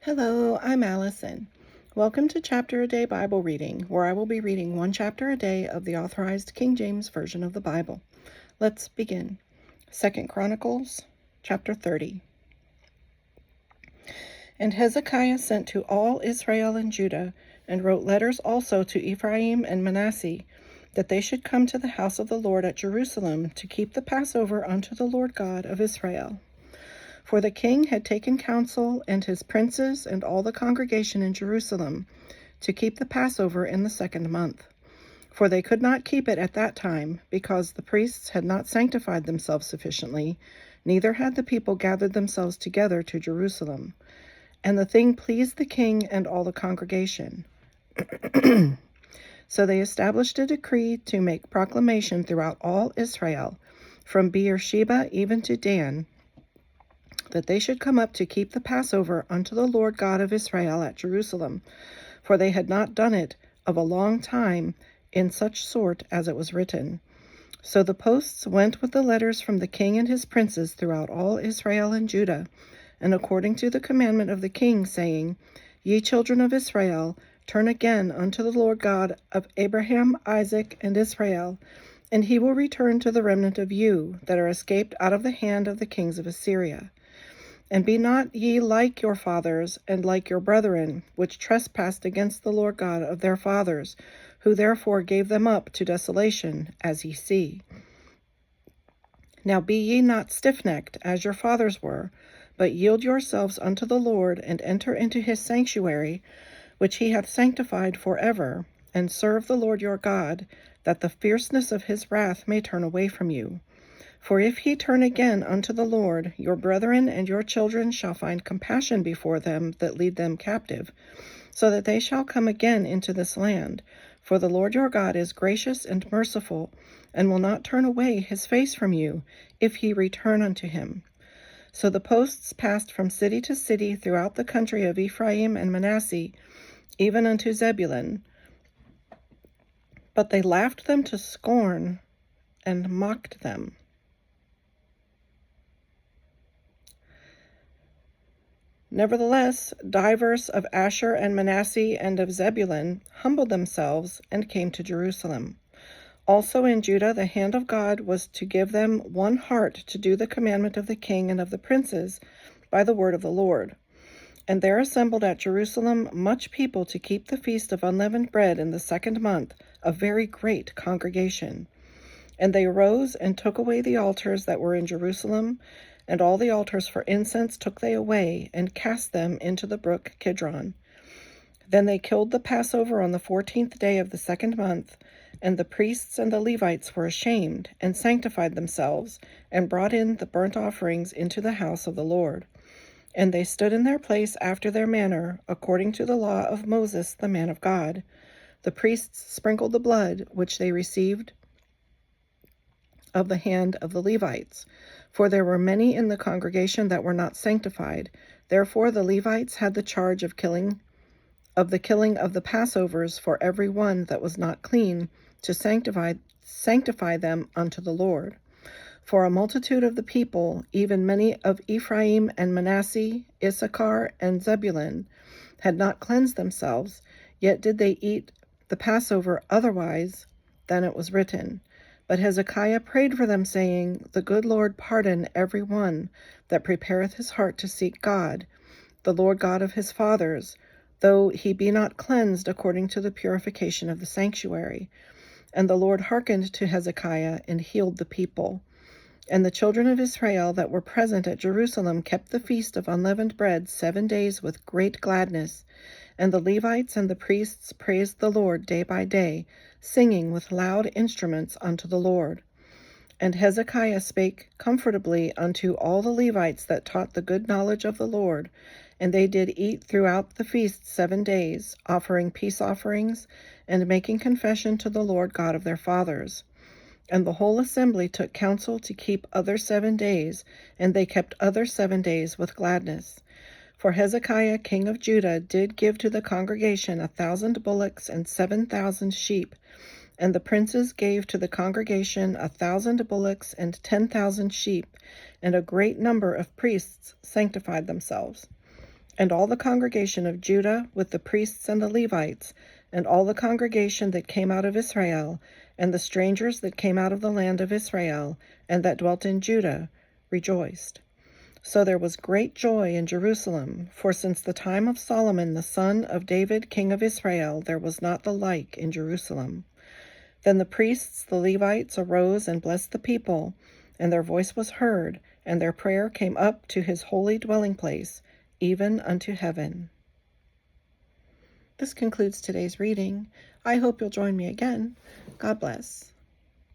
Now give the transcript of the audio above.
Hello, I'm Allison. Welcome to Chapter a Day Bible Reading, where I will be reading one chapter a day of the Authorized King James Version of the Bible. Let's begin. 2 Chronicles Chapter 30. And Hezekiah sent to all Israel and Judah, and wrote letters also to Ephraim and Manasseh, that they should come to the house of the Lord at Jerusalem to keep the Passover unto the Lord God of Israel. For the king had taken counsel, and his princes and all the congregation in Jerusalem, to keep the Passover in the 2nd month. For they could not keep it at that time, because the priests had not sanctified themselves sufficiently, neither had the people gathered themselves together to Jerusalem. And the thing pleased the king and all the congregation. So they established a decree to make proclamation throughout all Israel, from Beersheba even to Dan, that they should come up to keep the Passover unto the Lord God of Israel at Jerusalem, for they had not done it of a long time in such sort as it was written. So the posts went with the letters from the king and his princes throughout all Israel and Judah, and according to the commandment of the king, saying, Ye children of Israel, turn again unto the Lord God of Abraham, Isaac, and Israel, and he will return to the remnant of you that are escaped out of the hand of the kings of Assyria. And be not ye like your fathers, and like your brethren, which trespassed against the Lord God of their fathers, who therefore gave them up to desolation, as ye see. Now be ye not stiffnecked, as your fathers were, but yield yourselves unto the Lord, and enter into his sanctuary, which he hath sanctified for ever, and serve the Lord your God, that the fierceness of his wrath may turn away from you. For if ye turn again unto the Lord, your brethren and your children shall find compassion before them that lead them captive, so that they shall come again into this land. For the Lord your God is gracious and merciful, and will not turn away his face from you, if ye return unto him. So the posts passed from city to city throughout the country of Ephraim and Manasseh, even unto Zebulun. But they laughed them to scorn, and mocked them. Nevertheless, divers of Asher and Manasseh and of Zebulun humbled themselves and came to Jerusalem. Also in Judah the hand of God was to give them one heart to do the commandment of the king and of the princes by the word of the Lord. And there assembled at Jerusalem much people to keep the feast of unleavened bread in the 2nd month, a very great congregation. And they arose and took away the altars that were in Jerusalem, and all the altars for incense took they away, and cast them into the brook Kidron. Then they killed the Passover on the 14th day of the 2nd month, and the priests and the Levites were ashamed, and sanctified themselves, and brought in the burnt offerings into the house of the Lord. And they stood in their place after their manner, according to the law of Moses the man of God. The priests sprinkled the blood which they received of the hand of the Levites, for there were many in the congregation that were not sanctified. Therefore the Levites had the charge of the killing of the Passovers for every one that was not clean, to sanctify them unto the Lord. For a multitude of the people, even many of Ephraim and Manasseh, Issachar and Zebulun, had not cleansed themselves, yet did they eat the Passover otherwise than it was written. But Hezekiah prayed for them, saying, The good Lord pardon every one that prepareth his heart to seek God, the Lord God of his fathers, though he be not cleansed according to the purification of the sanctuary. And the Lord hearkened to Hezekiah, and healed the people. And the children of Israel that were present at Jerusalem kept the feast of unleavened bread 7 days with great gladness. And the Levites and the priests praised the Lord day by day, singing with loud instruments unto the Lord. And Hezekiah spake comfortably unto all the Levites that taught the good knowledge of the Lord, and they did eat throughout the feast 7 days, offering peace offerings, and making confession to the Lord God of their fathers. And the whole assembly took counsel to keep other 7 days, and they kept other 7 days with gladness. For Hezekiah king of Judah did give to the congregation 1,000 bullocks and 7,000 sheep, and the princes gave to the congregation 1,000 bullocks and 10,000 sheep, and a great number of priests sanctified themselves. And all the congregation of Judah with the priests and the Levites, and all the congregation that came out of Israel, and the strangers that came out of the land of Israel, and that dwelt in Judah, rejoiced. So there was great joy in Jerusalem, for since the time of Solomon the son of David king of Israel there was not the like in Jerusalem. Then the priests, the Levites, arose and blessed the people, and their voice was heard, and their prayer came up to his holy dwelling place, even unto heaven. This concludes today's reading. I hope you'll join me again. God bless.